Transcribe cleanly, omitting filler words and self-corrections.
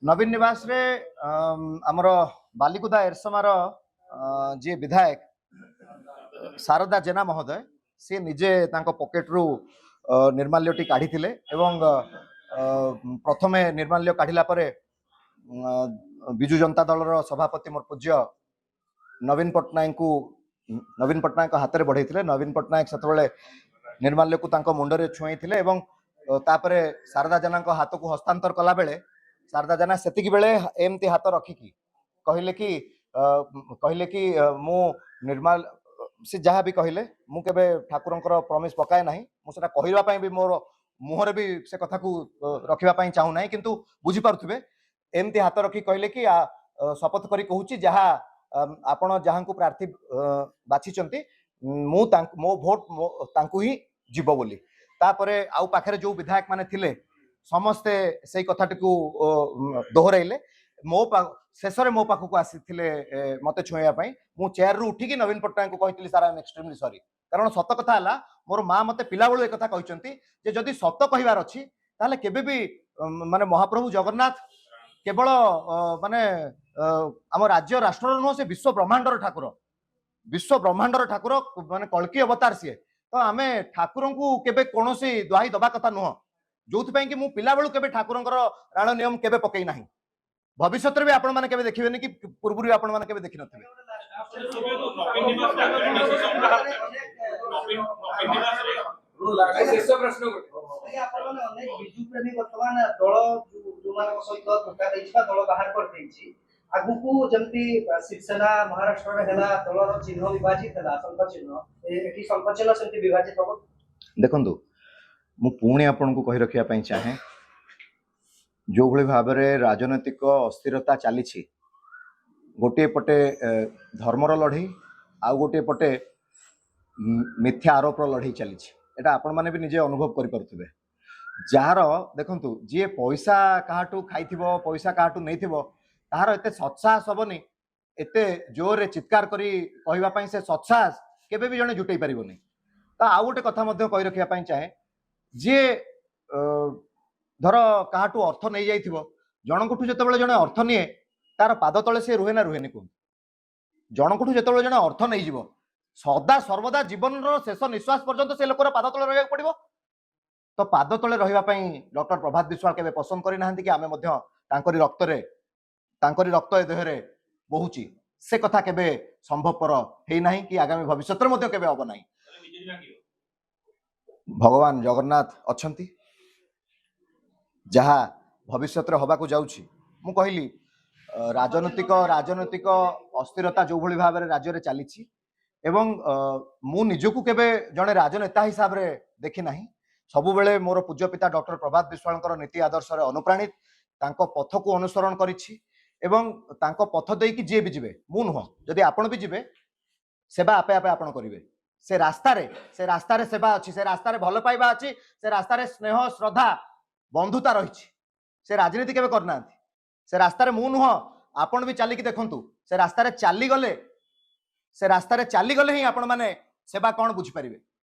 नवीन निवास रे आमर बालिकुदा एरसमार जी विधायक शारदा जेना महोदय सी निजे पॉकेट रु निर्माल्यटी काढ़ी प्रथमे निर्माल्य काढ़िला परे बिजु जनता दल सभापति मोर पूज्य नवीन पट्टनायक हाथ में बढ़े नवीन पट्टनायक से निर्माल्य को मुंडरे छुई एवं तापरे शारदा जेना हाथ को हस्तांतर कला बेले शारदा जेना सेतिकी बेले एमती हाथ रखिकी कहले कि मु निर्माल से जहाँ भी कहले मु केबे ठाकुरंकर प्रमिस पकाए नाही मुझे कहवाई भी मोर मुहर भी से कथा को रखापी चाहू ना किंतु बुझी पारुथिबे एमती हाथ रखी कहले कि शपथ करी कहूची जहाँ आपण जहाँ को प्रार्थी बाछिचंती मो भोट तांकु ही जीव बोली तापरे आउ पाखरे जो विधायक माने थिले समस्ते से कथाटी को दोहराइले मो शेष मो पाखक आसी मत छुईवाई मु चेयर रु उठिकी नवीन पट्टनायक को कही सार आई एम एक्सट्रीमली सॉरी कारण सत कथा है मोर माँ मते पिला बेलू एक कहते जदि सत कहबार अच्छी ताले केबे भी माने महाप्रभु जगन्नाथ केवल माने आम राज्य राष्ट्र नुह से विश्व ब्रह्मांडर ठाकुर माने कल्कि अवतार सी तो आम ठाकुर को केबे कौन दुहाई दबा कथा नुह जो कि मु पिला बेलू केबे ठाकुरंकर राण नियम केबे पकई नाही भविष्य भी आपण माने केबे देखिबेनी कि पूर्व भी आपण माने केबे देखि नथिबे आगुकू जमती शिवसेना महाराष्ट्र में हैला दलर चिन्ह विभाजित हैला संख चिन्ह एठी संख चिन्ह सेमती विभाजित हो देखंतु मु पुणी आपन को कहि रखिया पई चाहे जो भली भाव में राजनैतिक अस्थिरता चली गोटे पटे धर्मर लड़ई आउ गोटे पटे मिथ्या आरोप लड़ई चली आपण मैंने भी निजे अनुभव करें जार देखु जी पैसा काहाटू खाई पैसा काहाटू नहीं तार एत सत्साहस हेनी एत जोर चित्कार करी कहवाई से सत्साहस केबे भी जड़े जुटे पारनी तो आउ गोटे कथा कही रखा चाहे जी धर काहाटू अर्थ नहीं जाइथिबो जनकठू जतबेले जने अर्थ निये तार पाद तले से रुहे ना रुहेनी कहूँ जनकठू जतबेले जने अर्थ नहीं जीवो सदा सर्वदा जीवन शेष निश्वास पर्यंत से लोकर पाद तले रहिବାକୁ पड़िबो तो पाद तले रहिबा पई डॉक्टर प्रभात विश्वाल केबे पसंद करि नाहंती कि आमे मध्य तांकरी रक्त ए देहरे बहुची से कथा केबे संभवपर हेई नाही कि आगामी भविष्य रे मध्य केबे होबो नाही भगवान जगन्नाथ अछंती जहाँ भविष्य हवा को जाऊँ मु कहली राजनैतिक अस्थिरता जो भली भाव में राज्य में चली मु निजकू केबे जड़े राजनेता हिसाब से देखी ना सबु बेले मोर पूज्य पिता डॉक्टर प्रभात विश्वाल नीति आदर्श अनुप्राणित तांको पथ को अनुसरण करिछि एवं तांको पथ देकी जे भी जीवे मु नुह जदि आपण भी जीवे सेवा आपे आपे आपण करिवे से रास्ता रे सेवा अच्छी से रास्ता रे भल पाइबा अच्छी से रास्ता रे स्नेह श्रद्धा बंधुता रही से राजनीति केबे करना से रास्ता रे मु नुह आपण भी चलिकी देखंतु से रास्ता रे चली गले ही आपण माने सेवा कौन बुझी पारिबे।